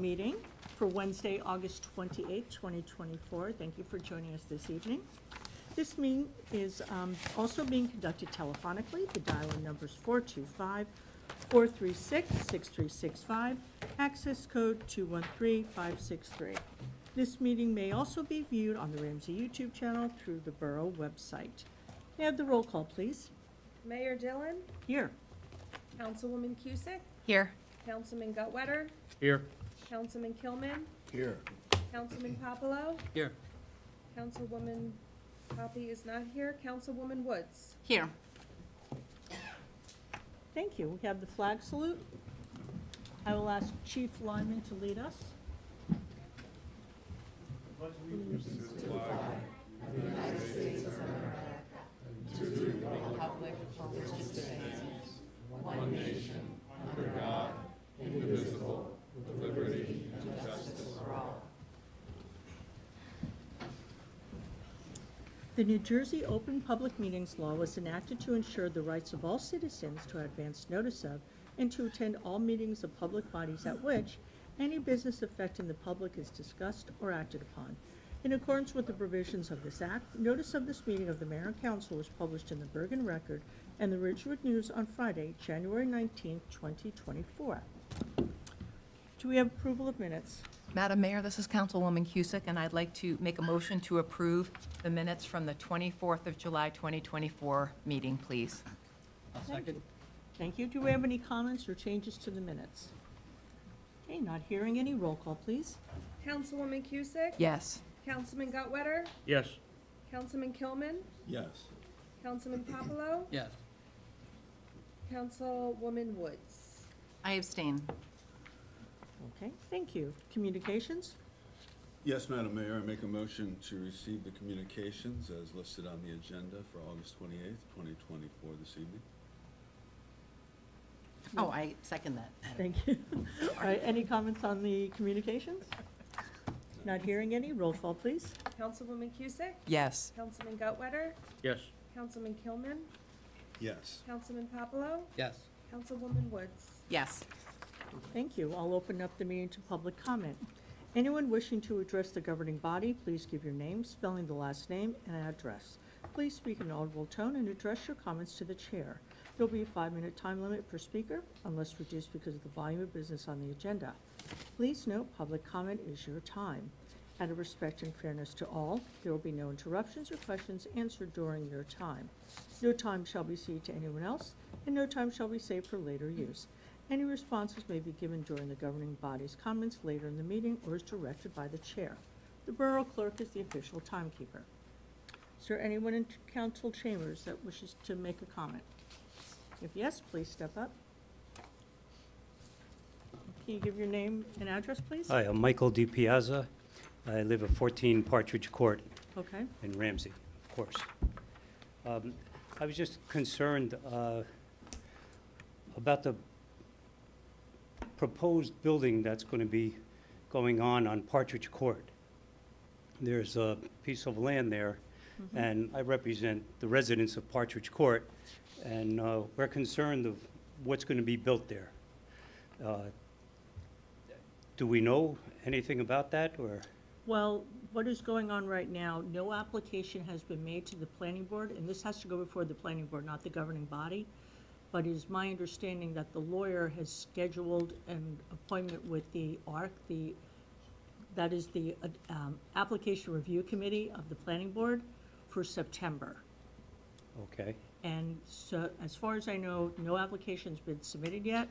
meeting for Wednesday, August 28th, 2024. Thank you for joining us this evening. This meeting is also being conducted telephonically. The dial-in number is 425-436-6365, access code 213563. This meeting may also be viewed on the Ramsey YouTube channel through the Borough website. May I have the roll call, please? Mayor Dillon, Here. Councilwoman Cusick, Here. Councilman Gutwetter, Here. Councilman Kilman, Here. Councilman Popolo, Here. Councilwoman Poppy is not here, Councilwoman Woods. Here. Thank you. We have the flag salute. I will ask Chief Lyman to lead us. The New Jersey Open Public Meetings Law was enacted to ensure the rights of all citizens to advance notice of and to attend all meetings of public bodies at which any business affecting the public is discussed or acted upon. In accordance with the provisions of this act, notice of this meeting of the Mayor and Council was published in the Bergen Record and the Ridgewood News on Friday, January 19th, 2024. Do we have approval of minutes? Madam Mayor, this is Councilwoman Cusick, and I'd like to make a motion to approve the minutes from the 24th of July, 2024 meeting, please. Second. Thank you. Do we have any comments or changes to the minutes? Okay, not hearing any. Roll call, please. Councilwoman Cusick, Yes. Councilman Gutwetter, Yes. Councilman Kilman, Yes. Councilman Popolo, Yes. Councilwoman Woods. I abstain. Okay, thank you. Communications? Yes, Madam Mayor, I make a motion to receive the communications as listed on the agenda for August 28th, 2024 this evening. Oh, I second that. Thank you. All right, any comments on the communications? Not hearing any. Roll call, please. Councilwoman Cusick, Yes. Councilman Gutwetter, Yes. Councilman Kilman, Yes. Councilman Popolo, Yes. Councilwoman Woods. Yes. Thank you. I'll open up the meeting to public comment. Anyone wishing to address the governing body, please give your name, spelling the last name, and address. Please speak in an audible tone and address your comments to the chair. There'll be a 5-minute time limit per speaker, unless reduced because of the volume of business on the agenda. Please note, public comment is your time. Out of respect and fairness to all, there will be no interruptions or questions answered during your time. No time shall be ceded to anyone else, and no time shall be saved for later use. Any responses may be given during the governing body's comments later in the meeting or as directed by the chair. The Borough Clerk is the official timekeeper. Is there anyone in council chambers that wishes to make a comment? If yes, please step up. Can you give your name and address, please? Hi, I'm Michael DiPiazza. I live at 14 Partridge Court Okay. in Ramsey, of course. I was just concerned about the proposed building that's going to be going on Partridge Court. There's a piece of land there, and I represent the residents of Partridge Court, and we're concerned of what's going to be built there. Do we know anything about that, or? Well, what is going on right now, no application has been made to the planning board, and this has to go before the planning board, not the governing body. But it is my understanding that the lawyer has scheduled an appointment with the ARC, that is the Application Review Committee of the Planning Board, for September. Okay, And so, as far as I know, no application's been submitted yet,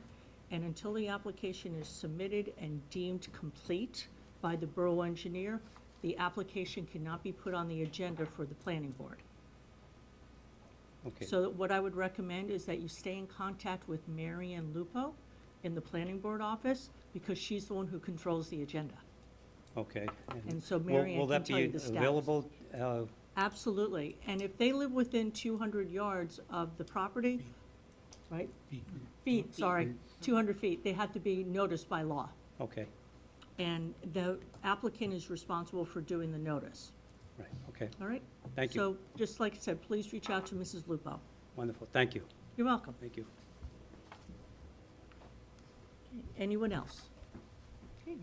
and until the application is submitted and deemed complete by the borough engineer, the application cannot be put on the agenda for the planning board. okay. So what I would recommend is that you stay in contact with Mary Ann Lupo in the planning board office, because she's the one who controls the agenda. Okay. And so Mary Ann Will can that tell you be the status. available? Absolutely, and if they live within 200 yards of the property, right? Feet, sorry, 200 feet, they have to be noticed by law. Okay, And the applicant is responsible for doing the notice, right, okay. all right? Thank you. So, just like I said, please reach out to Mrs. Lupo. Wonderful, thank you, You're welcome. thank you. Anyone else? Okay,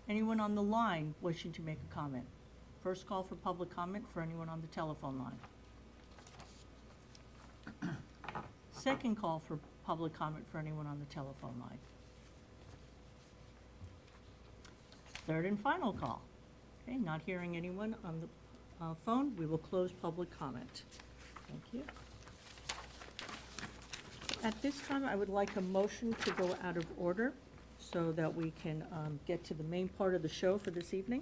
Anyone on the line wishing to make a comment? First call for public comment for anyone on the telephone line. Second call for public comment for anyone on the telephone line. Third and final call. Okay, not hearing anyone on the phone, we will close public comment. Thank you. At this time, I would like a motion to go out of order so that we can get to the main part of the show for this evening.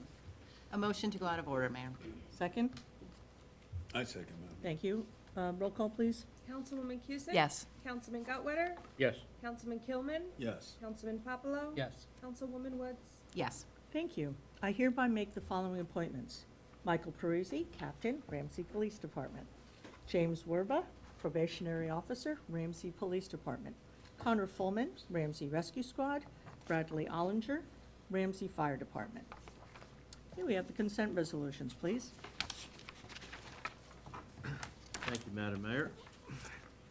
A motion to go out of order, Mayor. Second? I second, Madam. Thank you. Roll call, please. Councilwoman Cusick? Yes. Councilman Gutwetter? Yes. Councilman Kilman? Yes. Councilman Papalo? Yes. Councilwoman Woods? Yes. Thank you. I hereby make the following appointments. Michael Parisi, Captain, Ramsey Police Department. James Werba, Probationary Officer, Ramsey Police Department. Connor Fullman, Ramsey Rescue Squad. Bradley Ollinger, Ramsey Fire Department. Okay, we have the consent resolutions, please. Thank you, Madam Mayor.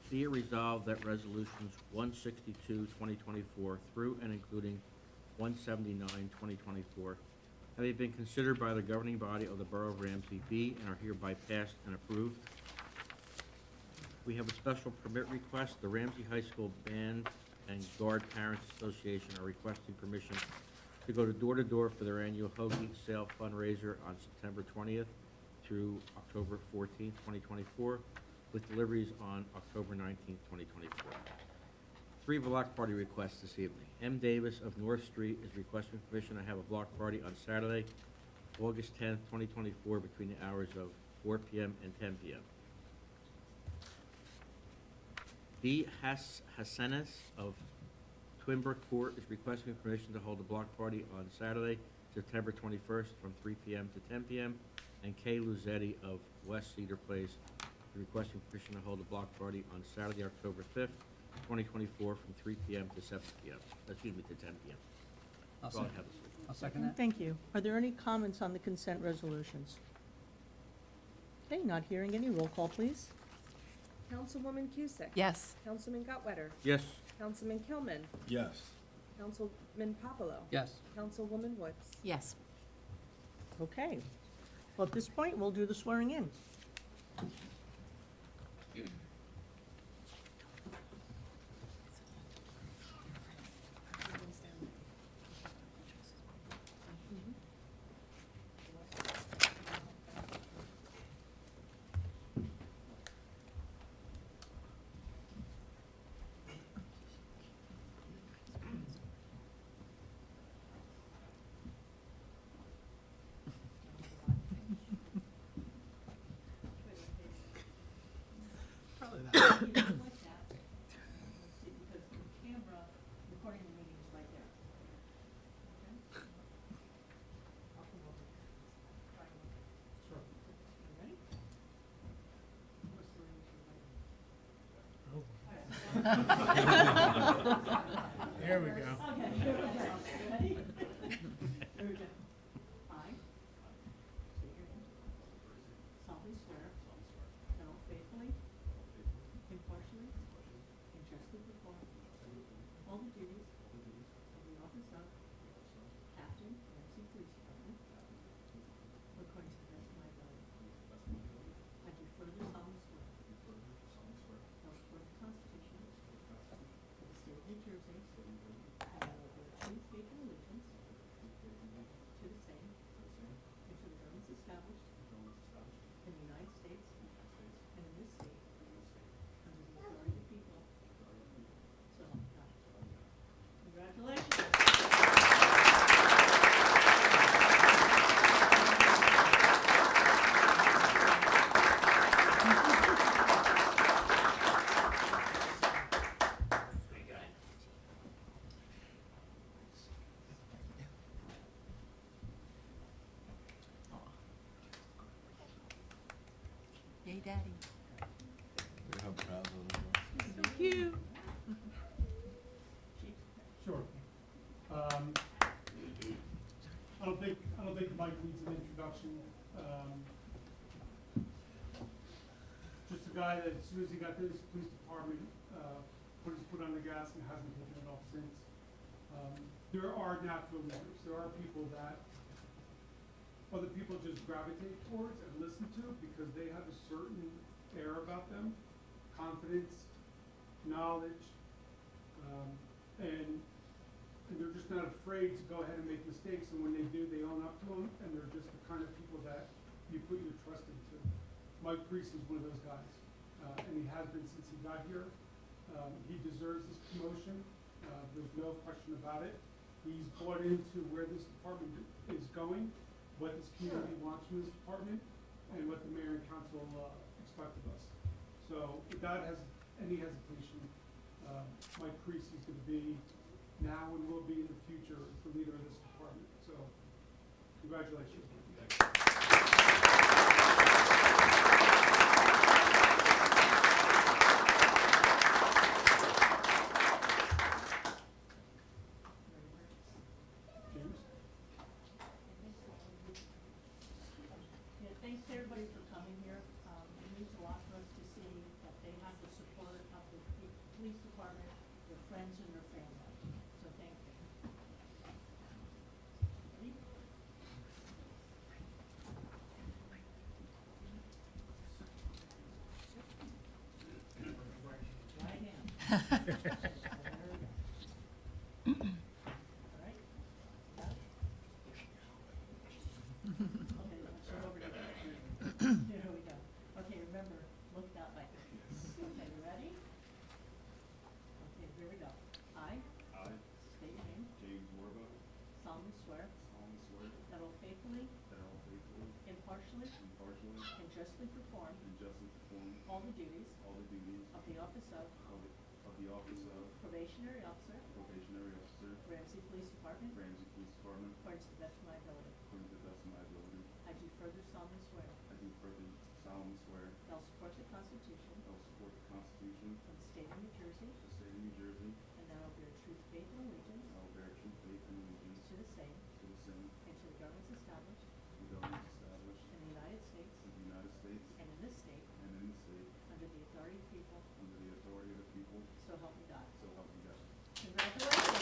Be it resolved that resolutions 162, 2024 through and including 179, 2024, having been considered by the governing body of the Borough of Ramsey, be and are hereby passed and approved. We have a special permit request. The Ramsey High School Band and Guard Parents Association are requesting permission to go to door for their annual hoagie sale fundraiser on September 20th through October 14th, 2024, with deliveries on October 19th, 2024. 3 block party requests this evening. M. Davis of North Street is requesting permission to have a block party on Saturday, August 10th, 2024, between the hours of 4 p.m. and 10 p.m. B. Hassanes of Twinbrook Court is requesting permission to hold a block party on Saturday, September 21st, from 3 p.m. to 10 p.m. And Kay Luzetti of West Cedar Place is requesting permission to hold a block party on Saturday, October 5th, 2024, from 3 p.m. to 7 p.m. Excuse me, to 10 p.m. I'll That's all I second. have this evening. I'll second that. Thank you. Are there any comments on the consent resolutions? Okay, not hearing any. Roll call, please. Councilwoman Cusick? Yes. Councilman Gutwetter? Yes. Councilman Kilman? Yes. Councilman Papalo? Yes. Councilwoman Woods? Yes. Okay. Well, at this point, we'll do the swearing in. There we go. Ready? Here we go. I state your name. Solemnly swear. That I will faithfully, impartially, and justly perform all the duties of the office of Captain, Ramsey Police Department, according to the best of my ability. I do further solemnly swear. I will support the Constitution of the State of New Jersey. And I will bear true faith and allegiance to the same and to the governments established in the United States and in this state under the authority of the people. So help me God. Congratulations. Yay, Daddy. We have crowds on the floor. Thank you. Sure. I don't think Mike needs an introduction. Just a guy that as soon as he got to this police department, put his foot on the gas and hasn't taken it off since. there are natural leaders. There are people that other people just gravitate towards and listen to because they have a certain air about them, confidence, knowledge, and they're just not afraid to go ahead and make mistakes, and when they do, they own up to them, and they're just the kind of people that you put your trust into. Mike Priest is one of those guys, and he has been since he got here. He deserves this promotion. There's no question about it. He's bought into where this department is going, what this community wants from this department, and what the mayor and council expect of us. So without any hesitation, Mike Priest is going to be now and will be in the future the leader of this department. So congratulations. James? Yeah, thanks to everybody for coming here. It means a lot for us to see that they have the support of the police department, their friends and their family. So thank you. Ready? Right hand. There we go. All right. Got it? Okay, let's go over to there. There we go. Okay, remember, look that way. Okay, you ready? Okay, here we go. I state your name, James Warbo, solemnly swear solemnly swear that I will faithfully, that I will faithfully, impartially, impartially, and justly perform and justly perform all the duties all the duties of the office of of the office of probationary officer, probationary officer, Ramsey Police Department, Ramsey Police Department, according to the best of my ability. according to the best of my ability. I do further solemnly swear I do further solemnly swear that I will support the Constitution that I will support the Constitution of the state of New Jersey, of the state of New Jersey, and that I will bear true faith and allegiance and I will bear true faith and allegiance to the same to the same, and to the governments established to the governments established in the United States in the United States and in this state and in the state, under the authority of people, under the authority of the people, so help me God. so help me God. Congratulations.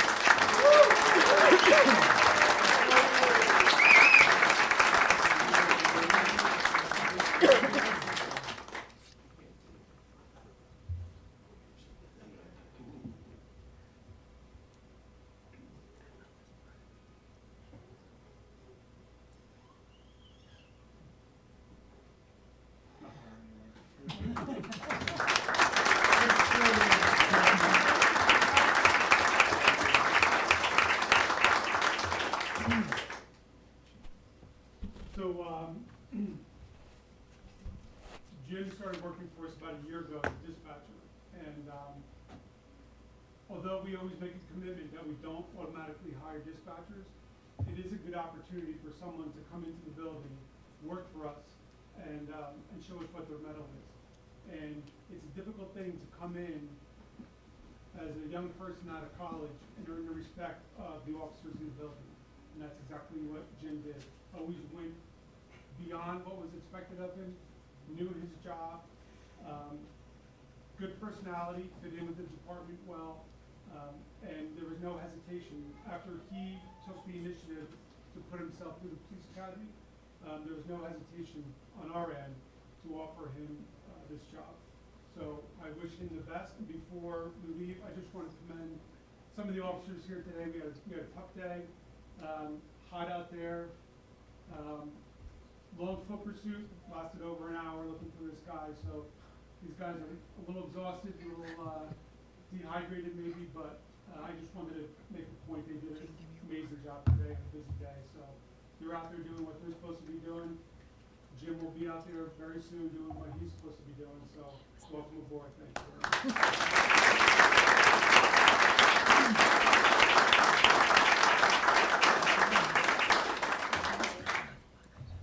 So, Jim started working for us about a year ago as a dispatcher, and, although we always make a commitment that we don't automatically hire dispatchers, it is a good opportunity for someone to come into the building, work for us, and show us what their mettle is. And it's a difficult thing to come in as a young person out of college and earn the respect of the officers in the building. And that's exactly what Jim did. Always went beyond what was expected of him, knew his job, good personality, fit in with the department well, and there was no hesitation. After he took the initiative to put himself through the police academy, there was no hesitation on our end to offer him this job. So I wish him the best, and before we leave, I just want to commend some of the officers here today. We had a tough day, hot out there, long foot pursuit, lasted over an hour looking for this guy, so these guys are a little exhausted, a little dehydrated maybe, but I just wanted to make a point. They did an amazing job today, a busy day, so they're out there doing what they're supposed to be doing. Jim will be out there very soon doing what he's supposed to be doing, so welcome aboard. Thank you very much.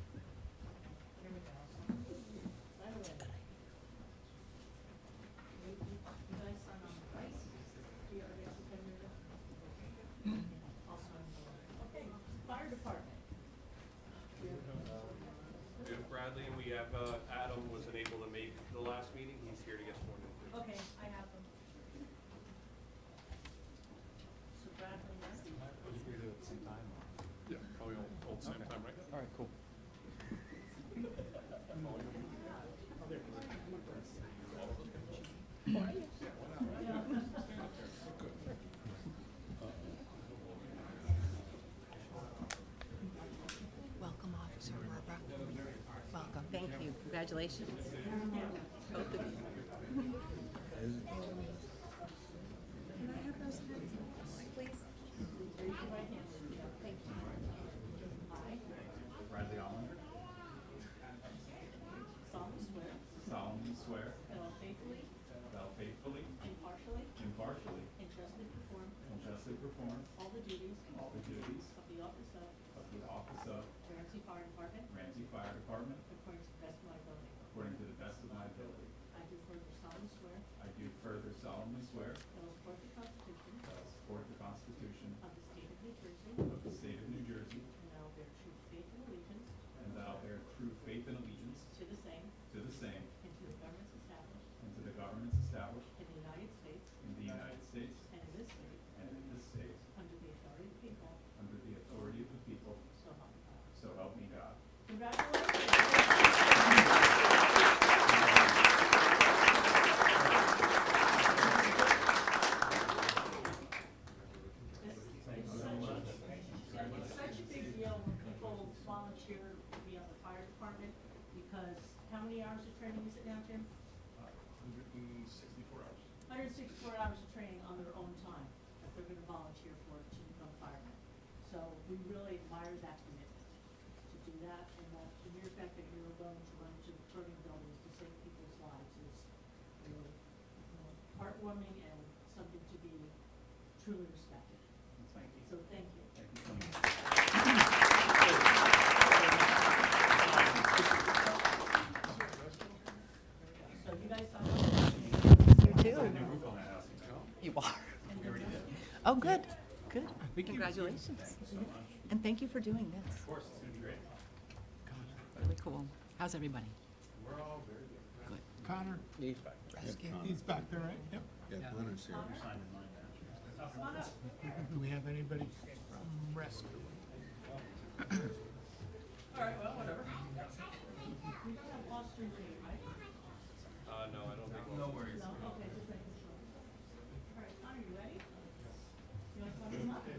Here we go. Right away. You guys sign on the right. Do you already have to pen your I'll sign the right. Okay, fire department. We have Bradley, and we have Adam wasn't able to make the last meeting. He's here to get sworn in. Okay, I have them. So Bradley, yes? Congratulations. Both of you. Can I have those pens, please? Thank you. Bradley Allender, solemnly swear solemnly swear that I will faithfully, that I will faithfully, impartially, impartially, and justly perform and justly perform all the duties all the duties of the office of of the office of Ramsey Fire Department Ramsey Fire Department according to the best of my ability. according to the best of my ability. I do further solemnly swear I do further solemnly swear that I will support the Constitution that I will support the Constitution of the state of New Jersey, of the state of New Jersey, and that I will bear true faith and allegiance and that I will bear true faith and allegiance to the same to the same and to the governments established and to the governments established in the United States in the United States and in this state and in this state under the authority of the people, under the authority of the people, so help me God. so help me God. Congratulations. It's such a big deal when people volunteer to be on the fire department, because how many hours of training is it now, Jim? 164 hours. 164 hours of training on their own time that they're gonna volunteer for to become firemen. So we really admire that commitment to do that, and the mere fact that you're willing to run to burning buildings to save people's lives is really, heartwarming and something to be truly respected. Thank you. So thank you. Thank you so much. So you guys signed You too. You are. Oh, good, good. Congratulations. And thank you for doing this. Of course, it's going to be great. Really cool. How's everybody? We're all very good. Good. Connor, Rescue. he's back there, right? Yep. Yeah, Connor's here. Come on up. Do we have anybody from rescue? All right, well, whatever. We don't have lost your name, right? No, I don't think. No worries. No, okay, just making sure. All right, Connor, you ready? You want to come up? Do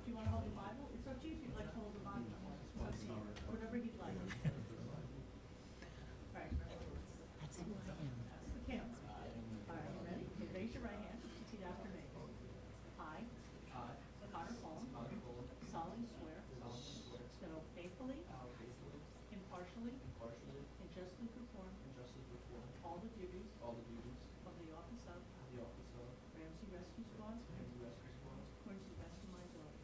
you want to hold the Bible? It's up to you if you'd like to hold the Bible. It's up to you. Whatever you'd like. All right. That's who I am. That's the camera. All right, you ready? Okay, raise your right hand. Repeat after me. I, Connor Fulham, solemnly swear that I will faithfully, impartially, and justly perform all the duties of the office of Ramsey Rescue Squad according to the best of my ability.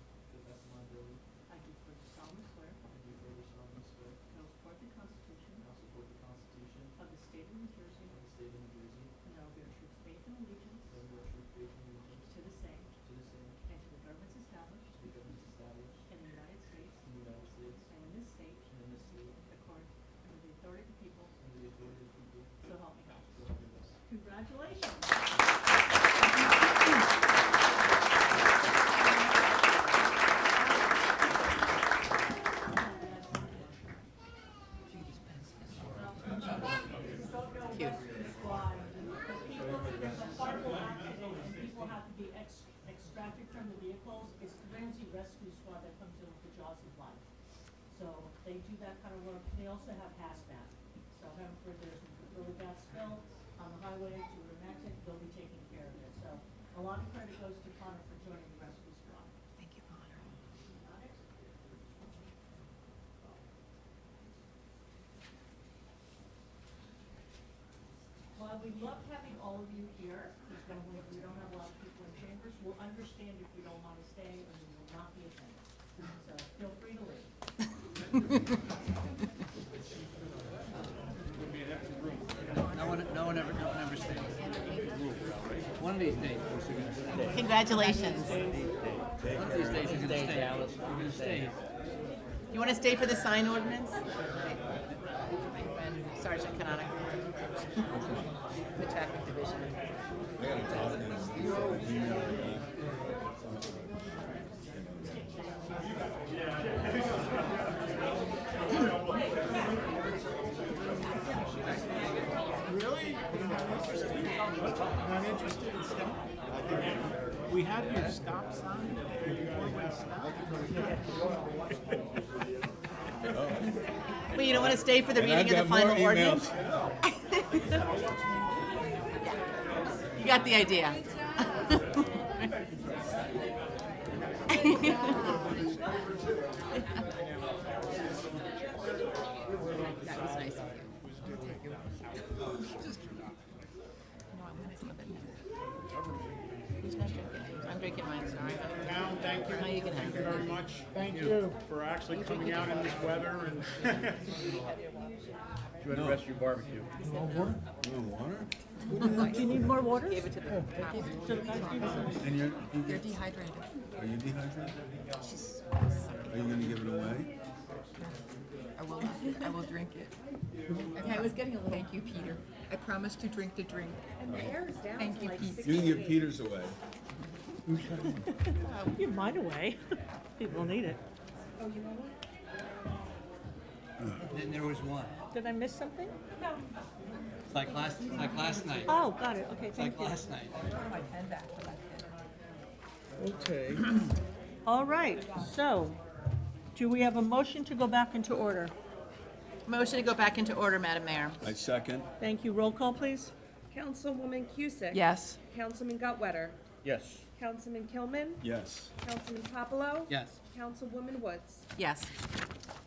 I do further solemnly swear that I will support the Constitution of the state of New Jersey, and I will bear true faith and allegiance to the same and to the governments established in the United States and in this state according under the authority of the people, so help me God. Congratulations. Cute. There's a horrible accident and people have to be extracted from the vehicles. It's the Ramsey Rescue Squad that comes in with the jaws of life. So they do that kind of work. They also have hazmat. So heaven forbid there's a really bad spill on the highway due to an accident, they'll be taking care of it. So a lot of credit goes to Connor for joining the rescue squad. Thank you, Connor. Got it? Well, we love having all of you here, because when we don't have a lot of people in chambers, we'll understand if you don't want to stay, or you will not be attending. So feel free to leave. No one ever stays. One of these days, of course, you're gonna stay. Congratulations. One of these days, you're gonna stay, Alice. You're gonna stay. You want to stay for the sign ordinance? Okay. My friend Sergeant Canonic. The traffic division. I gotta talk to him. Really? Not interested in stop? We have your stop sign, your four-way stop. But you don't want to stay for the And reading I've of the got more final ordinance? emails. You got the idea. That was nice of you. No, I wanted some of it. Who's not drinking? I'm drinking mine, sorry. Town, thank you. No, you can have Thank you it. very much. Thank you. For actually coming out in this weather and. You want the rest of your barbecue? You want water? Do you need more water? Gave it to the top. And They're dehydrated. are you dehydrated? She's Are you gonna give it away? I will drink it. Okay, I was getting a little. Thank you, Peter. I promised to drink the drink. And the air is down Thank to you, like Pete. 60 You can give degrees. Peters away. Give mine away. People need it. Oh, you know what? Then there was one. Did I miss something? It's like last night. Oh, got it. Okay, It's thank like you. last night. My pen back for that pen. Okay. All right, so do we have a motion to go back into order? Motion to go back into order, Madam Mayor. I second. Thank you. Roll call, please. Councilwoman Cusick? Yes. Councilman Gutwetter? Yes. Councilman Kilman? Yes. Councilman Popolo? Yes. Councilwoman Woods? Yes.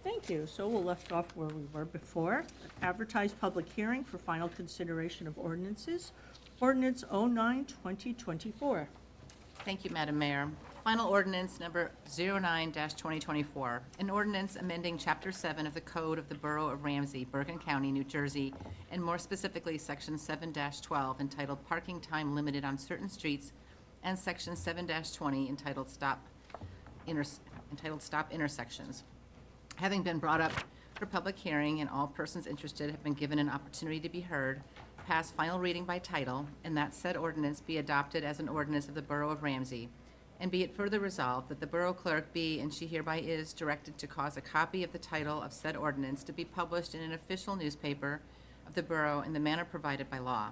Thank you. So we'll left off where we were before. Advertised public hearing for final consideration of ordinances. Ordinance 09-2024. Thank you, Madam Mayor. Final ordinance number 09-2024, an ordinance amending Chapter 7 of the Code of the Borough of Ramsey, Bergen County, New Jersey, and more specifically, Section 7-12 entitled Parking Time Limited on Certain Streets, and Section 7-20 entitled Stop Intersections. Having been brought up for public hearing and all persons interested have been given an opportunity to be heard, pass final reading by title, and that said ordinance be adopted as an ordinance of the Borough of Ramsey. And be it further resolved that the Borough Clerk be, and she hereby is, directed to cause a copy of the title of said ordinance to be published in an official newspaper of the Borough in the manner provided by law,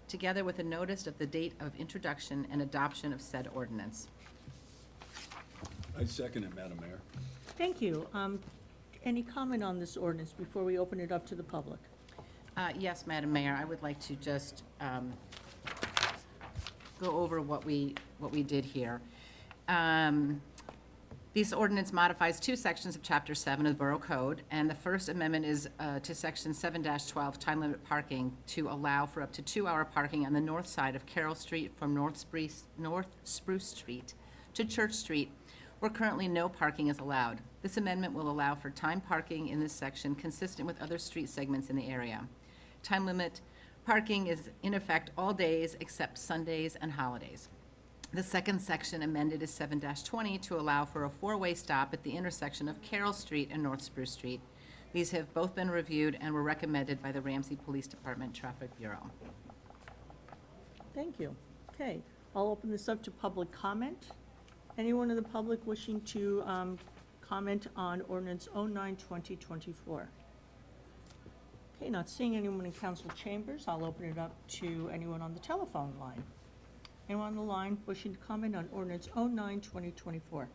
together with a notice of the date of introduction and adoption of said ordinance. I second it, Madam Mayor. Thank you. Any comment on this ordinance before we open it up to the public? Yes, Madam Mayor, I would like to just go over what we did here. This ordinance modifies two sections of Chapter 7 of the Borough Code, and the first amendment is to Section 7-12, time limit parking, to allow for up to 2-hour parking on the north side of Carroll Street from North Spruce Street to Church Street, where currently no parking is allowed. This amendment will allow for time parking in this section consistent with other street segments in the area. Time limit parking is in effect all days except Sundays and holidays. The second section amended is 7-20 to allow for a 4-way stop at the intersection of Carroll Street and North Spruce Street. These have both been reviewed and were recommended by the Ramsey Police Department Traffic Bureau. Thank you. Okay, I'll open this up to public comment. Anyone in the public wishing to comment on ordinance 09-2024? Okay, not seeing anyone in council chambers, I'll open it up to anyone on the telephone line. Anyone on the line wishing to comment on ordinance 09-2024?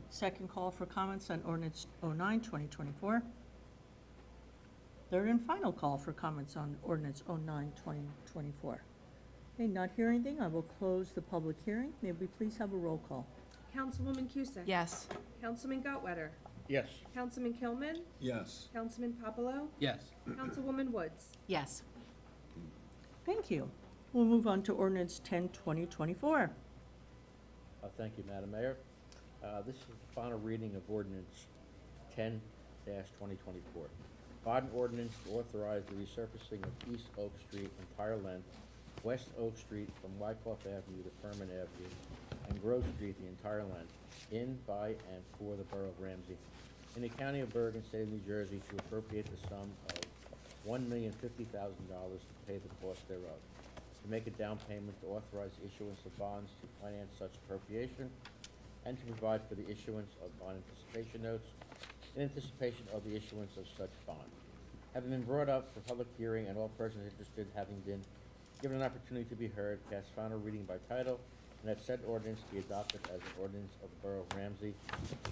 Second call for comments on ordinance 09-2024. Third and final call for comments on ordinance 09-2024. Okay, not hearing anything, I will close the public hearing. May we please have a roll call? Councilwoman Cusick? Yes. Councilman Gutwetter? Yes. Councilman Kilman? Yes. Councilman Popolo? Yes. Councilwoman Woods? Yes. Thank you. We'll move on to ordinance 10-2024. Thank you, Madam Mayor. This is the final reading of ordinance 10-2024. Bond ordinance to authorize the resurfacing of East Oak Street entire length, West Oak Street from Wyckoff Avenue to Furman Avenue, and Grove Street the entire length, in, by, and for the Borough of Ramsey, in the County of Bergen, State of New Jersey, to appropriate the sum of $1,050,000 to pay the cost thereof, to make a down payment to authorize the issuance of bonds to finance such appropriation, and to provide for the issuance of bond anticipation notes in anticipation of the issuance of such bond. Having been brought up for public hearing and all persons interested having been given an opportunity to be heard, cast final reading by title, and that said ordinance be adopted as an ordinance of the Borough of Ramsey,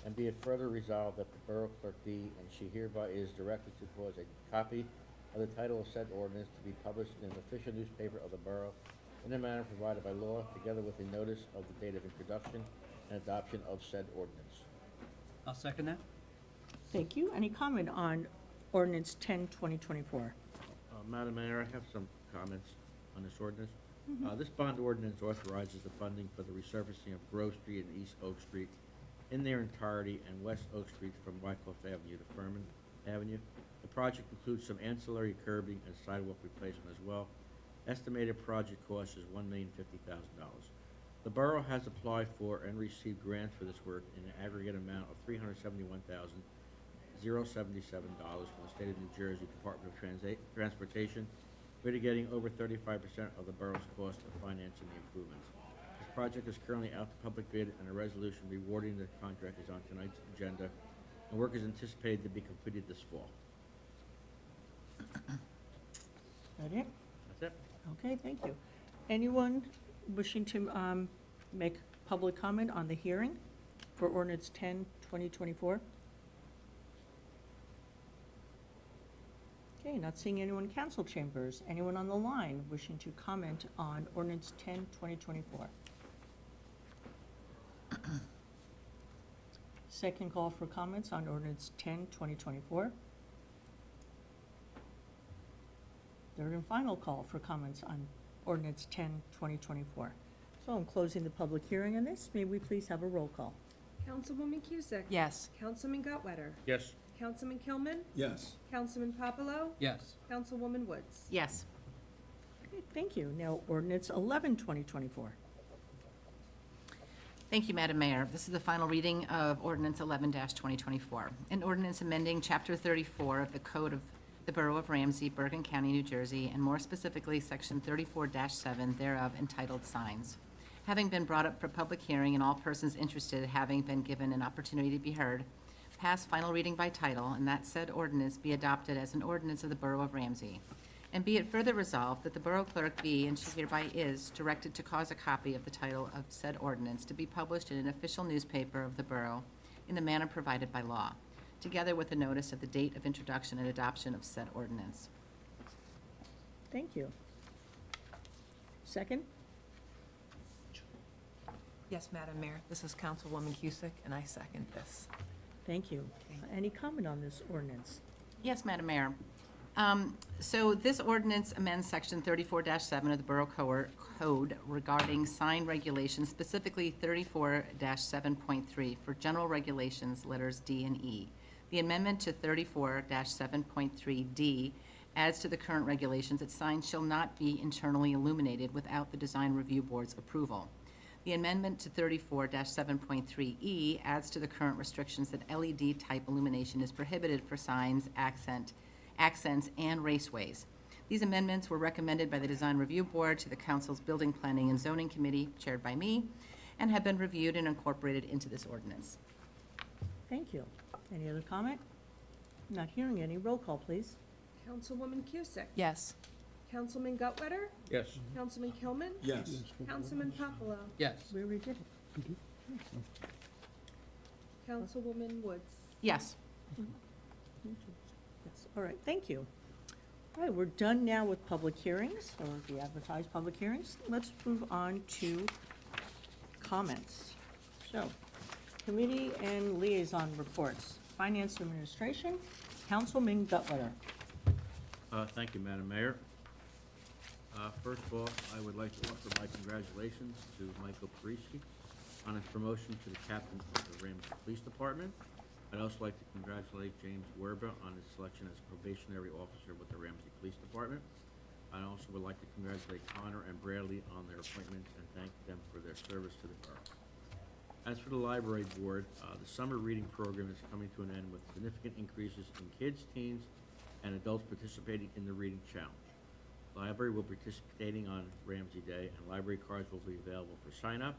and be it further resolved that the Borough Clerk be, and she hereby is directed to cause a copy of the title of said ordinance to be published in an official newspaper of the Borough in the manner provided by law, together with a notice of the date of introduction and adoption of said ordinance. I'll second that. Thank you. Any comment on ordinance 10, 2024? Madam Mayor, I have some comments on this ordinance. This bond ordinance authorizes the funding for the resurfacing of Grove Street and East Oak Street in their entirety and West Oak Street from Wyckoff Avenue to Furman Avenue. The project includes some ancillary curbing and sidewalk replacement as well. Estimated project cost is $1,050,000. The borough has applied for and received grants for this work in an aggregate amount of $371,077 from the State of New Jersey Department of Transportation, mitigating over 35% of the borough's cost of financing the improvements. This project is currently out to public bid, and a resolution rewarding the contract is on tonight's agenda, and work is anticipated to be completed this fall. That it? That's it. Okay, thank you. Anyone wishing to make public comment on the hearing for ordinance 10, 2024? Okay, not seeing anyone in council chambers. Anyone on the line wishing to comment on ordinance 10, 2024? Second call for comments on ordinance 10, 2024. Third and final call for comments on ordinance 10, 2024. So I'm closing the public hearing on this. May we please have a roll call? Councilwoman Cusick? Yes. Councilman Gutwetter? Yes. Councilman Kilman? Yes. Councilman Papalo? Yes. Councilwoman Woods? Yes. Okay, thank you. Now ordinance 11, 2024. Thank you, Madam Mayor. This is the final reading of Ordinance 11-2024, an ordinance amending Chapter 34 of the Code of the Borough of Ramsey, Bergen County, New Jersey, and more specifically, Section 34-7 thereof entitled Signs. Having been brought up for public hearing and all persons interested having been given an opportunity to be heard, pass final reading by title, and that said ordinance be adopted as an ordinance of the Borough of Ramsey. And be it further resolved that the Borough Clerk be, and she hereby is, directed to cause a copy of the title of said ordinance to be published in an official newspaper of the Borough in the manner provided by law, together with a notice of the date of introduction and adoption of said ordinance. Thank you. Second? Yes, Madam Mayor, this is Councilwoman Cusick, and I second this. Thank you. Any comment on this ordinance? Yes, Madam Mayor. So this ordinance amends Section 34-7 of the Borough Code regarding sign regulations, specifically 34-7.3 for general regulations, letters D and E. The amendment to 34-7.3D adds to the current regulations that signs shall not be internally illuminated without the Design Review Board's approval. The amendment to 34-7.3E adds to the current restrictions that LED-type illumination is prohibited for signs, accents, and raceways. These amendments were recommended by the Design Review Board to the Council's Building, Planning, and Zoning Committee, chaired by me, and have been reviewed and incorporated into this ordinance. Thank you. Any other comment? Not hearing any. Roll call, please. Councilwoman Cusick? Yes. Councilman Gutwetter? Yes. Councilman Kilman? Yes. Councilman Papalo? Yes. We already did it. Councilwoman Woods? Yes. Yes, all right, thank you. All right, we're done now with public hearings, or the advertised public hearings. Let's move on to comments. So, committee and liaison reports. Finance Administration, Councilman Gutwetter. Thank you, Madam Mayor. First of all, I would like to offer my congratulations to Michael Parisi on his promotion to the captain of the Ramsey Police Department. I'd also like to congratulate James Werba on his selection as probationary officer with the Ramsey Police Department. I also would like to congratulate Connor and Bradley on their appointments and thank them for their service to the borough. As for the library board, the summer reading program is coming to an end with significant increases in kids, teens, and adults participating in the reading challenge. The library will be participating on Ramsey Day, and library cards will be available for sign-up.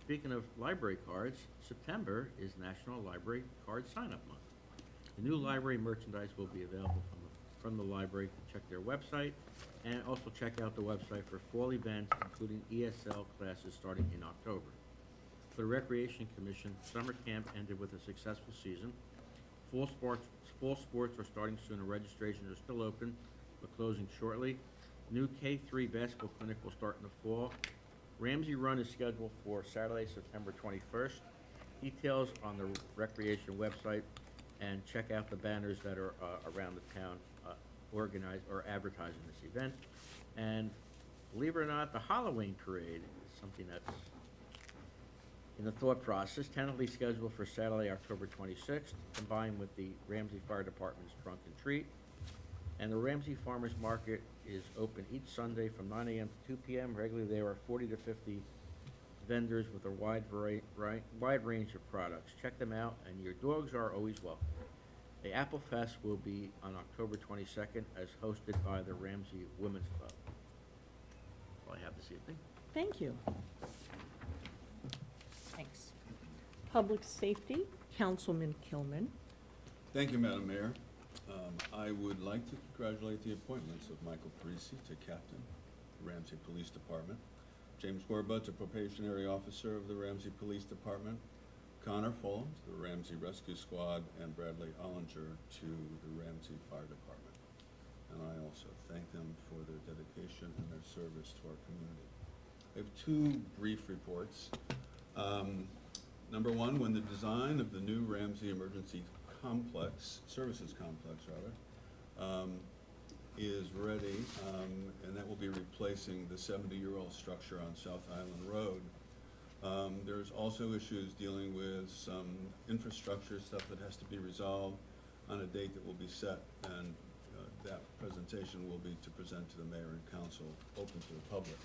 Speaking of library cards, September is National Library Card Sign-Up Month. The new library merchandise will be available from the library, check their website, and also check out the website for fall events, including ESL classes starting in October. For the Recreation Commission, summer camp ended with a successful season. Fall sports are starting soon, and registrations are still open, but closing shortly. New K-3 basketball clinic will start in the fall. Ramsey Run is scheduled for Saturday, September 21st. Details on the recreation website, and check out the banners that are around the town organized or advertising this event. And believe it or not, the Halloween parade is something that's in the thought process, tentatively scheduled for Saturday, October 26th, combined with the Ramsey Fire Department's Trunk and Treat. And the Ramsey Farmers Market is open each Sunday from 9 a.m. to 2 p.m. Regularly, there are 40 to 50 vendors with a wide range of products. Check them out, and your dogs are always welcome. The Apple Fest will be on October 22nd, as hosted by the Ramsey Women's Club. That's all I have this evening. Thank you. Thanks. Public Safety, Councilman Kilman. Thank you, Madam Mayor. I would like to congratulate the appointments of Michael Parisi to Captain, Ramsey Police Department, James Gorba to Probationary Officer of the Ramsey Police Department, Connor Fulham to the Ramsey Rescue Squad, and Bradley Ollinger to the Ramsey Fire Department. And I also thank them for their dedication and their service to our community. I have two brief reports. Number one, when the design of the new Ramsey Emergency Services Complex, is ready, and that will be replacing the 70-year-old structure on South Island Road. There's also issues dealing with some infrastructure stuff that has to be resolved on a date that will be set, and that presentation will be to present to the mayor and council, open to the public.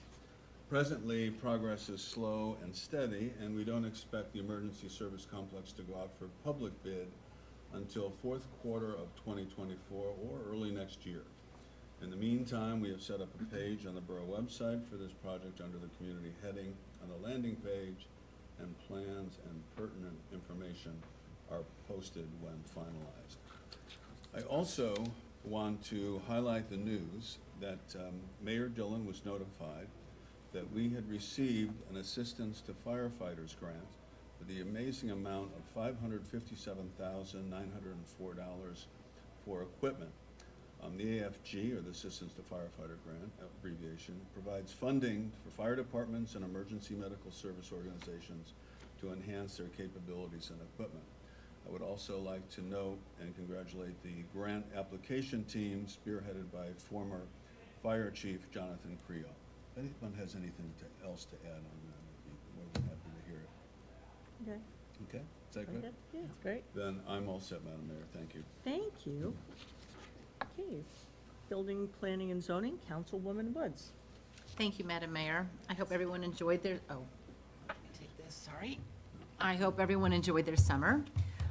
Presently, progress is slow and steady, and we don't expect the emergency service complex to go out for public bid until fourth quarter of 2024 or early next year. In the meantime, we have set up a page on the borough website for this project under the community heading on the landing page, and plans and pertinent information are posted when finalized. I also want to highlight the news that Mayor Dillon was notified that we had received an Assistance to Firefighters grant for the amazing amount of $557,904 for equipment. The AFG, or the Assistance to Firefighter Grant abbreviation, provides funding for fire departments and emergency medical service organizations to enhance their capabilities and equipment. I would also like to note and congratulate the grant application team spearheaded by former Fire Chief Jonathan Creo. If anyone has anything else to add on that, I'd be more than happy to hear it. Okay. Okay, is that good? Okay. Yeah, great. Then I'm all set, Madam Mayor, thank you. Thank you. Okay. Building, Planning, and Zoning, Councilwoman Woods. Thank you, Madam Mayor. I hope everyone enjoyed their, let me take this, sorry. I hope everyone enjoyed their summer.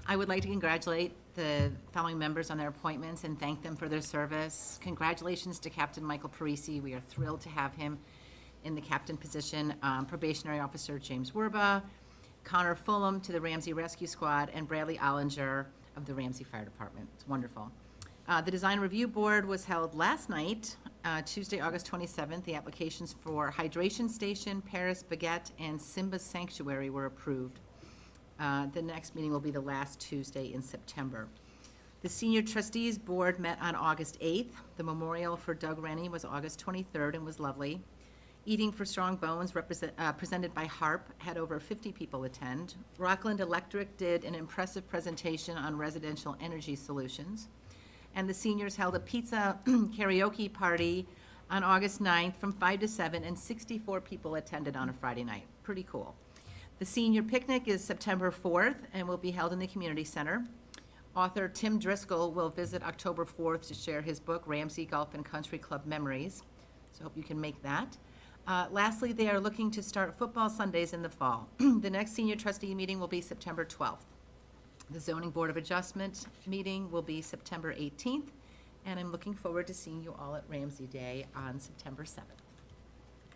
I would like to congratulate the following members on their appointments and thank them for their service. Congratulations to Captain Michael Parisi. We are thrilled to have him in the captain position. Probationary Officer James Werba, Connor Fulham to the Ramsey Rescue Squad, and Bradley Ollinger of the Ramsey Fire Department. It's wonderful. The Design Review Board was held last night, Tuesday, August 27th. The applications for Hydration Station, Paris Baguette, and Simba Sanctuary were approved. The next meeting will be the last Tuesday in September. The Senior Trustees Board met on August 8th. The memorial for Doug Rennie was August 23rd and was lovely. Eating for Strong Bones, presented by HARP, had over 50 people attend. Rockland Electric did an impressive presentation on residential energy solutions. And the seniors held a pizza karaoke party on August 9th from 5 to 7, and 64 people attended on a Friday night. Pretty cool. The senior picnic is September 4th and will be held in the community center. Author Tim Driscoll will visit October 4th to share his book, Ramsey Golf and Country Club Memories. So I hope you can make that. Lastly, they are looking to start football Sundays in the fall. The next senior trustee meeting will be September 12th. The Zoning Board of Adjustment meeting will be September 18th, and I'm looking forward to seeing you all at Ramsey Day on September 7th.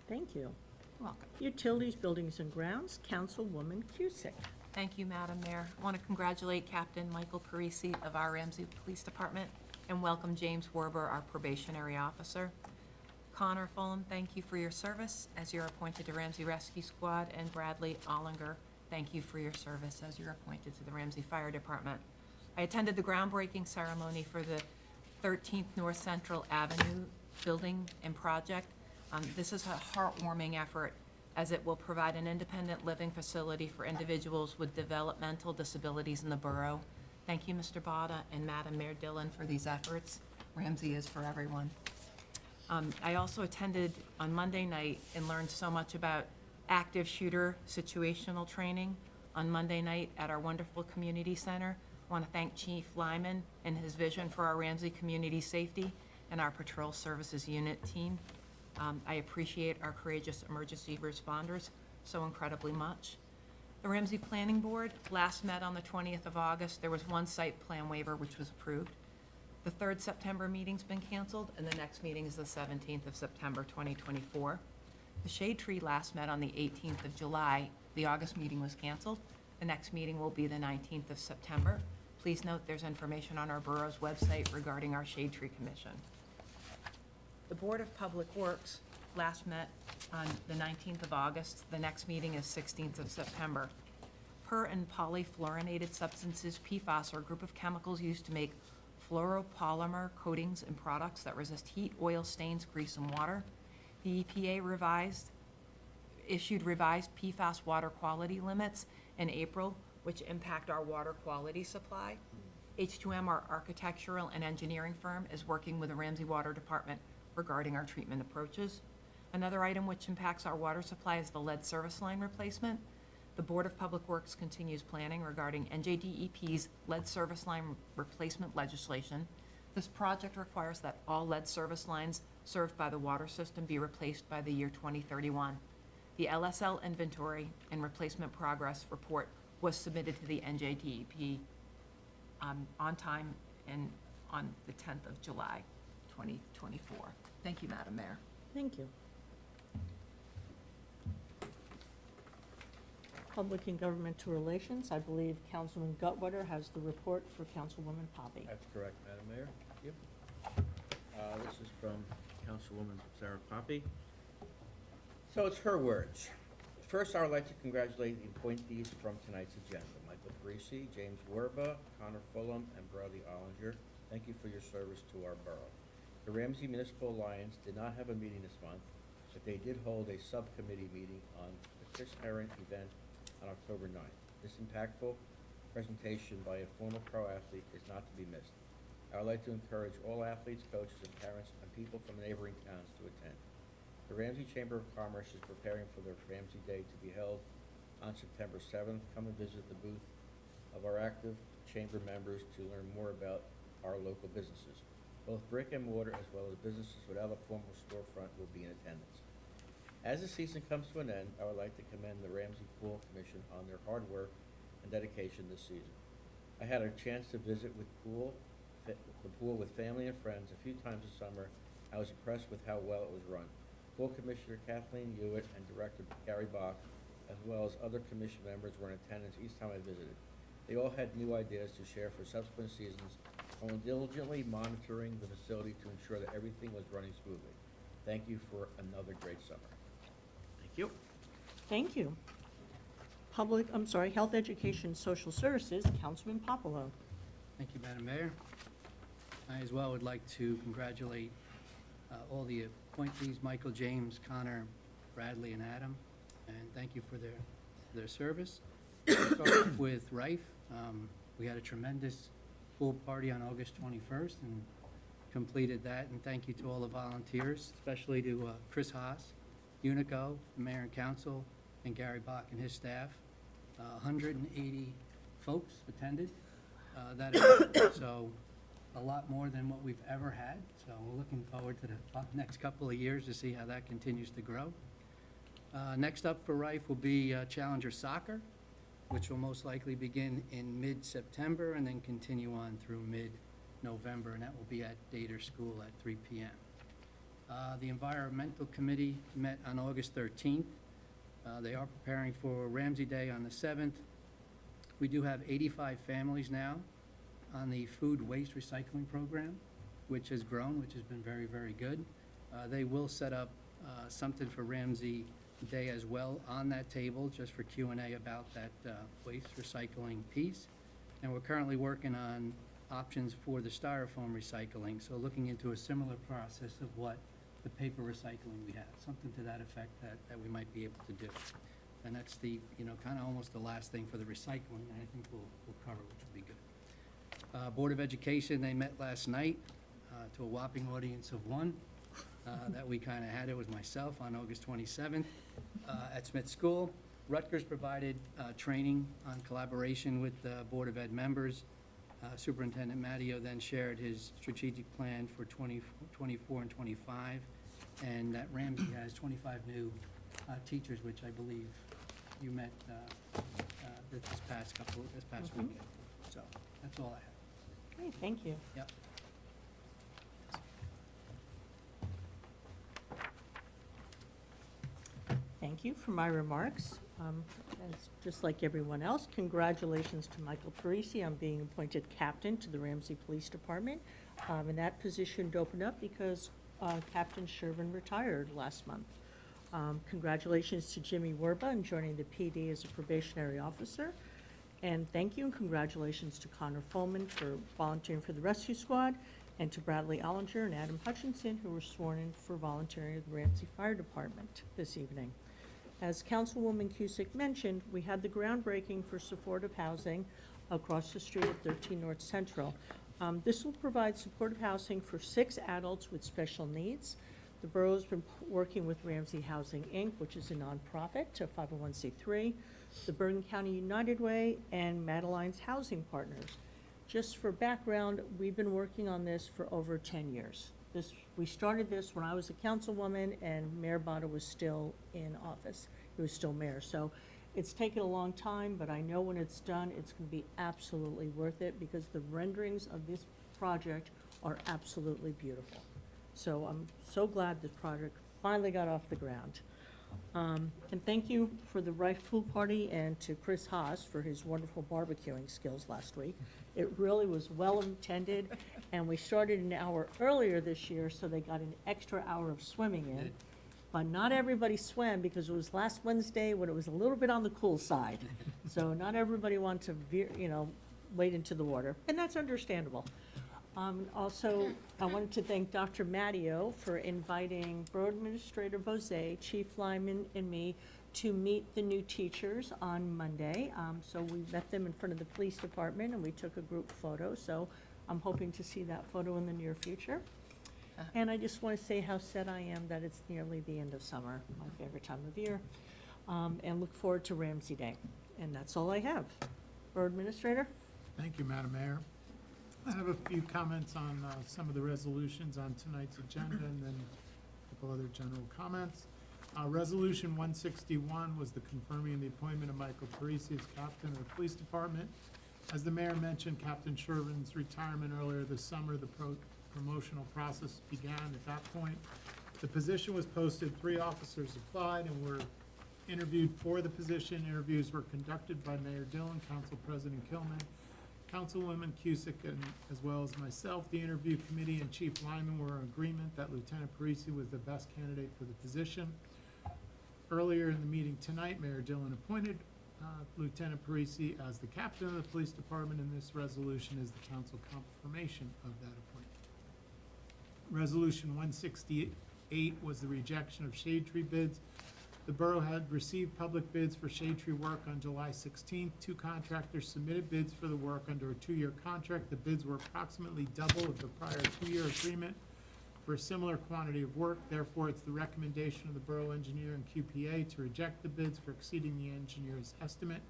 Thank you. You're welcome. Utilities, Buildings, and Grounds, Councilwoman Cusick. Thank you, Madam Mayor. I want to congratulate Captain Michael Parisi of our Ramsey Police Department. and welcome James Werber, our probationary officer. Connor Fulham, thank you for your service as you're appointed to Ramsey Rescue Squad, and Bradley Ollinger, thank you for your service as you're appointed to the Ramsey Fire Department. I attended the groundbreaking ceremony for the 13th North Central Avenue building and project. This is a heartwarming effort as it will provide an independent living facility for individuals with developmental disabilities in the borough. Thank you, Mr. Botta and Madam Mayor Dillon, for these efforts. Ramsey is for everyone. I also attended on Monday night and learned so much about active shooter situational training on Monday night at our wonderful community center. I want to thank Chief Lyman and his vision for our Ramsey community safety and our patrol services unit team. I appreciate our courageous emergency responders so incredibly much. The Ramsey Planning Board last met on the 20th of August. There was one site plan waiver which was approved. The third September meeting's been canceled, and the next meeting is the 17th of September, 2024. The Shade Tree last met on the 18th of July. The August meeting was canceled. The next meeting will be the 19th of September. Please note there's information on our borough's website regarding our Shade Tree Commission. The Board of Public Works last met on the 19th of August. The next meeting is 16th of September. Per and polyfluorinated substances, PFAS, are a group of chemicals used to make fluoropolymer coatings and products that resist heat, oil, stains, grease, and water. The EPA issued revised PFAS water quality limits in April, which impact our water quality supply. H2M, our architectural and engineering firm, is working with the Ramsey Water Department regarding our treatment approaches. Another item which impacts our water supply is the lead service line replacement. The Board of Public Works continues planning regarding NJDEP's lead service line replacement legislation. This project requires that all lead service lines served by the water system be replaced by the year 2031. The LSL inventory and replacement progress report was submitted to the NJDEP on time and on the 10th of July, 2024. Thank you, Madam Mayor. Thank you. Public and Governmental Relations, I believe Councilman Gutwetter has the report for Councilwoman Poppy. That's correct, Madam Mayor. Yep. This is from Councilwoman Sarah Poppy. So it's her words. First, I would like to congratulate the appointees from tonight's agenda. Michael Parisi, James Werba, Connor Fulham, and Bradley Ollinger. Thank you for your service to our borough. The Ramsey Municipal Alliance did not have a meeting this month, but they did hold a subcommittee meeting on the Chris Herron event on October 9th. This impactful presentation by a former pro athlete is not to be missed. I would like to encourage all athletes, coaches, and parents, and people from neighboring towns to attend. The Ramsey Chamber of Commerce is preparing for their Ramsey Day to be held on September 7th. Come and visit the booth of our active chamber members to learn more about our local businesses. Both brick and mortar as well as businesses without a formal storefront will be in attendance. As the season comes to an end, I would like to commend the Ramsey Pool Commission on their hard work and dedication this season. I had a chance to visit the pool with family and friends a few times this summer. I was impressed with how well it was run. Pool Commissioner Kathleen Hewitt and Director Gary Bach, as well as other commission members, were in attendance each time I visited. They all had new ideas to share for subsequent seasons and were diligently monitoring the facility to ensure that everything was running smoothly. Thank you for another great summer. Thank you. Thank you. Health Education Social Services, Councilman Popolo. Thank you, Madam Mayor. I as well would like to congratulate all the appointees, Michael, James, Connor, Bradley, and Adam, and thank you for their service. Start with Rife. We had a tremendous pool party on August 21st and completed that, and thank you to all the volunteers, especially to Chris Haas, Unico, the Mayor and Council, and Gary Bach and his staff. 180 folks attended that event, so a lot more than what we've ever had. So we're looking forward to the next couple of years to see how that continues to grow. Next up for Rife will be Challenger Soccer, which will most likely begin in mid-September and then continue on through mid-November, and that will be at Dater School at 3 p.m. The Environmental Committee met on August 13th. They are preparing for Ramsey Day on the 7th. We do have 85 families now on the food waste recycling program. which has grown, which has been very, very good. They will set up something for Ramsey Day as well on that table, just for Q&A about that waste recycling piece. And we're currently working on options for the styrofoam recycling, so looking into a similar process of what the paper recycling we have, something to that effect that we might be able to do. And that's the, kind of almost the last thing for the recycling, and I think we'll cover, which will be good. Board of Education, they met last night to a whopping audience of one that we kind of had. It was myself on August 27th at Smith School. Rutgers provided training on collaboration with the Board of Ed members. Superintendent Matteo then shared his strategic plan for 24 and 25, and that Ramsey has 25 new teachers, which I believe you met this past weekend. So that's all I have. Great, thank you. Yep. Thank you for my remarks. Just like everyone else, congratulations to Michael Parisi on being appointed captain to the Ramsey Police Department. And that position opened up because Captain Shervin retired last month. Congratulations to Jimmy Werba on joining the PD as a probationary officer. And thank you and congratulations to Connor Fulman for volunteering for the rescue squad, and to Bradley Ollinger and Adam Hutchinson, who were sworn in for volunteering at the Ramsey Fire Department this evening. As Councilwoman Cusick mentioned, we had the groundbreaking for supportive housing across the street at 13 North Central. This will provide supportive housing for 6 adults with special needs. The borough's been working with Ramsey Housing, Inc., which is a nonprofit, a 501c3, the Bergen County United Way, and Madeline's Housing Partners. Just for background, we've been working on this for over 10 years. We started this when I was a councilwoman and Mayor Botta was still in office. He was still mayor. So it's taken a long time, but I know when it's done, it's going to be absolutely worth it, because the renderings of this project are absolutely beautiful. So I'm so glad this project finally got off the ground. And thank you for the Rife Pool Party, and to Chris Haas for his wonderful barbecuing skills last week. It really was well intended, and we started an hour earlier this year, so they got an extra hour of swimming in. But not everybody swam, because it was last Wednesday when it was a little bit on the cool side. So not everybody wanted to wade into the water, and that's understandable. Also, I wanted to thank Dr. Matteo for inviting Borough Administrator Bozay, Chief Lyman, and me to meet the new teachers on Monday. So we met them in front of the police department and we took a group photo. So I'm hoping to see that photo in the near future. And I just want to say how sad I am that it's nearly the end of summer, my favorite time of year, and look forward to Ramsey Day. And that's all I have. Borough Administrator? Thank you, Madam Mayor. I have a few comments on some of the resolutions on tonight's agenda, and then a couple other general comments. Resolution 161 was the confirming the appointment of Michael Parisi as captain of the police department. As the mayor mentioned, Captain Shervin's retirement earlier this summer, the promotional process began at that point. The position was posted, 3 officers applied and were interviewed for the position. Interviews were conducted by Mayor Dillon, Council President Kilman, Councilwoman Cusick, and as well as myself. The interview committee and Chief Lyman were in agreement that Lieutenant Parisi was the best candidate for the position. Earlier in the meeting tonight, Mayor Dillon appointed Lieutenant Parisi as the captain of the police department, and this resolution is the council confirmation of that appointment. Resolution 168 was the rejection of shade tree bids. The borough had received public bids for shade tree work on July 16th. 2 contractors submitted bids for the work under a 2-year contract. The bids were approximately double of the prior 2-year agreement for a similar quantity of work. Therefore, it's the recommendation of the borough engineer and QPA to reject the bids for exceeding the engineer's estimate.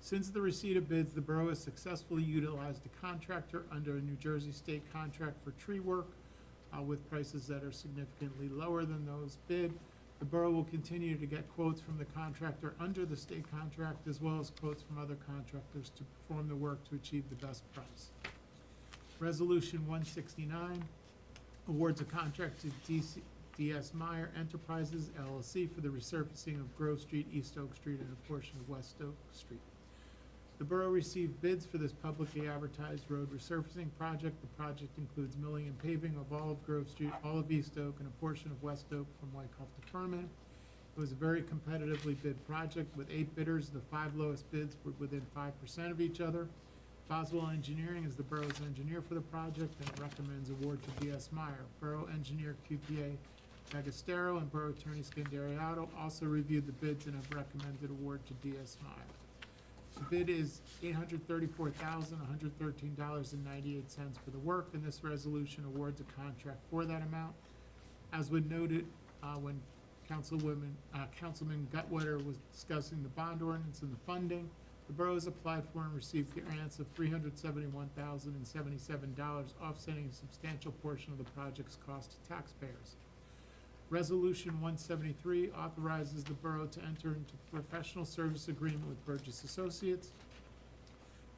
Since the receipt of bids, the borough has successfully utilized a contractor under a New Jersey state contract for tree work with prices that are significantly lower than those bid. The borough will continue to get quotes from the contractor under the state contract, as well as quotes from other contractors to perform the work to achieve the best price. Resolution 169 awards a contract to DS Meyer Enterprises LLC for the resurfacing of Grove Street, East Oak Street, and a portion of West Oak Street. The borough received bids for this publicly advertised road resurfacing project. The project includes milling and paving of all of Grove Street, all of East Oak, and a portion of West Oak from Wyckoff to Furman. It was a very competitively bid project with 8 bidders. The 5 lowest bids were within 5% of each other. Boswell Engineering is the borough's engineer for the project and it recommends award to D.S. Meyer. Borough engineer QPA Agostero and Borough Attorney Scandariato also reviewed the bids and have recommended award to D.S. Meyer. The bid is $834,113.98 for the work, and this resolution awards a contract for that amount. As was noted when Councilman Gutwetter was discussing the bond ordinance and the funding, the borough has applied for and received grants of $371,077, offsetting a substantial portion of the project's cost to taxpayers. Resolution 173 authorizes the borough to enter into professional service agreement with Burgess Associates.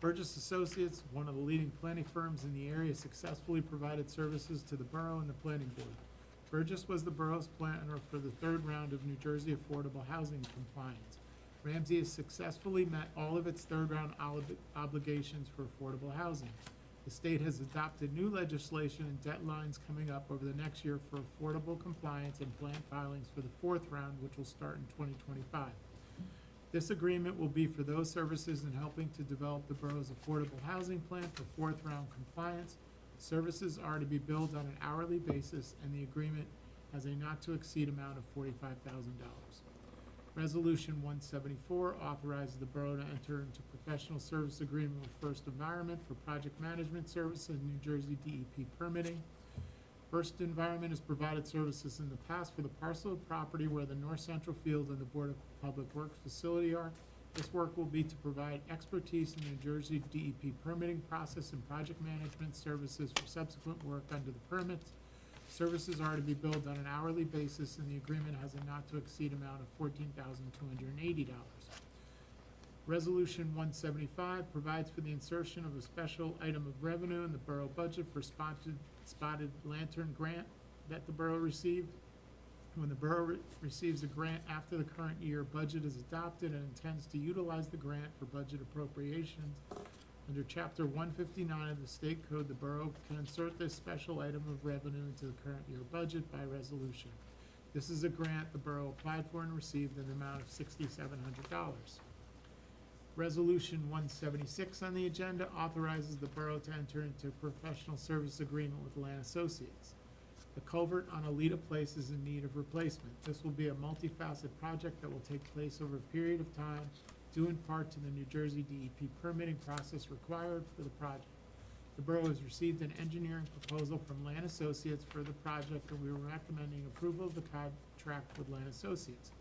Burgess Associates, one of the leading planning firms in the area, successfully provided services to the borough and the planning board. Burgess was the borough's planner for the 3rd round of New Jersey affordable housing compliance. Ramsey has successfully met all of its 3rd round obligations for affordable housing. The state has adopted new legislation and deadlines coming up over the next year for affordable compliance and plan filings for the 4th round, which will start in 2025. This agreement will be for those services in helping to develop the borough's affordable housing plan for 4th round compliance. Services are to be billed on an hourly basis, and the agreement has a not-to-exceed amount of $45,000. Resolution 174 authorizes the borough to enter into professional service agreement with First Environment for project management services and New Jersey DEP permitting. First Environment has provided services in the past for the parcel of property where the North Central Field and the Board of Public Works facility are. This work will be to provide expertise in New Jersey DEP permitting process and project management services for subsequent work under the permits. Services are to be billed on an hourly basis, and the agreement has a not-to-exceed amount of $14,280. Resolution 175 provides for the insertion of a special item of revenue in the borough budget for spotted lantern grant that the borough received. When the borough receives a grant after the current year budget is adopted and intends to utilize the grant for budget appropriations, under Chapter 159 of the State Code, the borough can insert this special item of revenue into the current year budget by resolution. This is a grant the borough applied for and received in the amount of $6,700. Resolution 176 on the agenda authorizes the borough to enter into a professional service agreement with Land Associates. The culvert on Alita Place is in need of replacement. This will be a multifaceted project that will take place over a period of time, due in part to the New Jersey DEP permitting process required for the project. The borough has received an engineering proposal from Land Associates for the project, and we are recommending approval of the contract with Land Associates.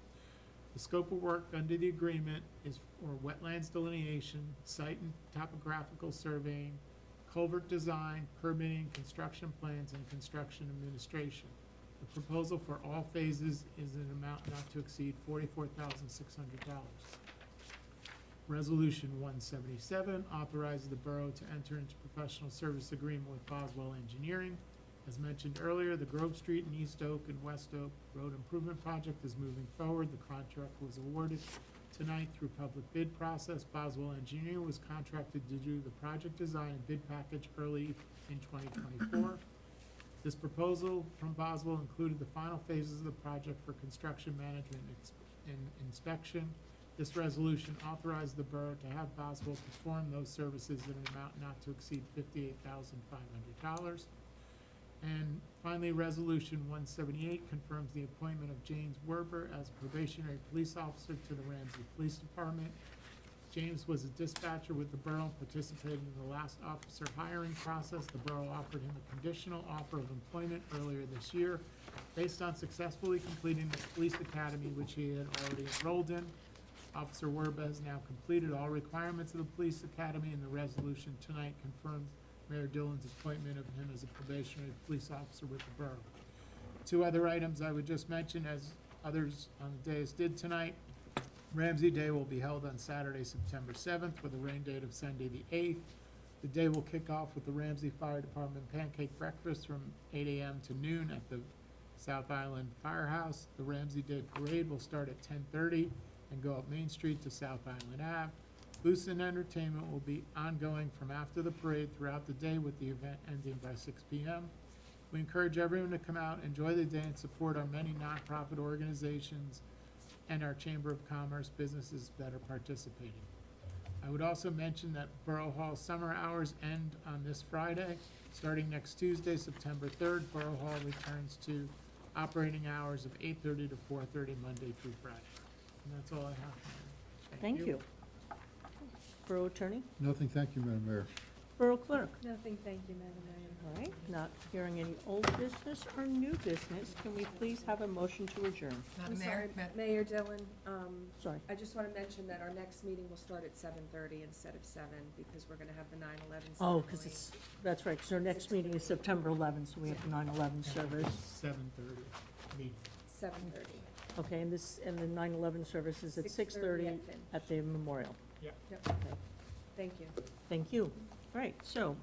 The scope of work under the agreement is for wetlands delineation, site and topographical surveying, culvert design, permitting, construction plans, and construction administration. The proposal for all phases is an amount not to exceed $44,600. Resolution 177 authorizes the borough to enter into professional service agreement with Boswell Engineering. As mentioned earlier, the Grove Street and East Oak and West Oak Road Improvement Project is moving forward. The contract was awarded tonight through public bid process. Boswell Engineering was contracted to do the project design and bid package early in 2024. This proposal from Boswell included the final phases of the project for construction management and inspection. This resolution authorized the borough to have Boswell perform those services in an amount not to exceed $58,500. And finally, Resolution 178 confirms the appointment of James Werber as probationary police officer to the Ramsey Police Department. James was a dispatcher with the borough and participated in the last officer hiring process. The borough offered him a conditional offer of employment earlier this year based on successfully completing the police academy, which he had already enrolled in. Officer Werber has now completed all requirements of the police academy, and the resolution tonight confirms Mayor Dillon's appointment of him as a probationary police officer with the borough. 2 other items I would just mention, as others on the dais did tonight. Ramsey Day will be held on Saturday, September 7th, with a rain date of Sunday the 8th. The day will kick off with the Ramsey Fire Department pancake breakfast from 8 a.m. to noon at the South Island Firehouse. The Ramsey Day Parade will start at 10:30 and go up Main Street to South Island Ave. Booths and entertainment will be ongoing from after the parade throughout the day, with the event ending by 6 p.m. We encourage everyone to come out, enjoy the day, and support our many nonprofit organizations and our Chamber of Commerce businesses that are participating. I would also mention that Borough Hall summer hours end on this Friday. Starting next Tuesday, September 3rd, Borough Hall returns to operating hours of 8:30 to 4:30, Monday through Friday. And that's all I have. Mayor. Thank you. Borough Attorney? Nothing, thank you, Madam Mayor. Borough Clerk? Nothing, thank you, Madam Mayor. All right, not hearing any old business or new business, can we please have a motion to adjourn? I'm Madam Mayor, sorry, Mayor Dillon, Sorry. I just want to mention that our next meeting will start at 7:30 instead of 7, because we're going to have the 9/11 ceremony. Oh, because it's, that's right, because our next meeting is September 11th, so we have the 9/11 service. 7:30 meeting. 7:30. Okay, and this, and the 9/11 service is at 6:30 at Finn. at the memorial. Yep, Okay, thank you. thank you. All right, so,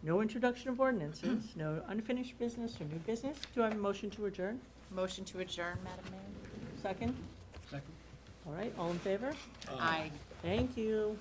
no introduction of ordinances, no unfinished business or new business. Do I have a motion to adjourn? Motion to adjourn, Madam Mayor? Second? Second. All right, all in favor? Aye. Thank you.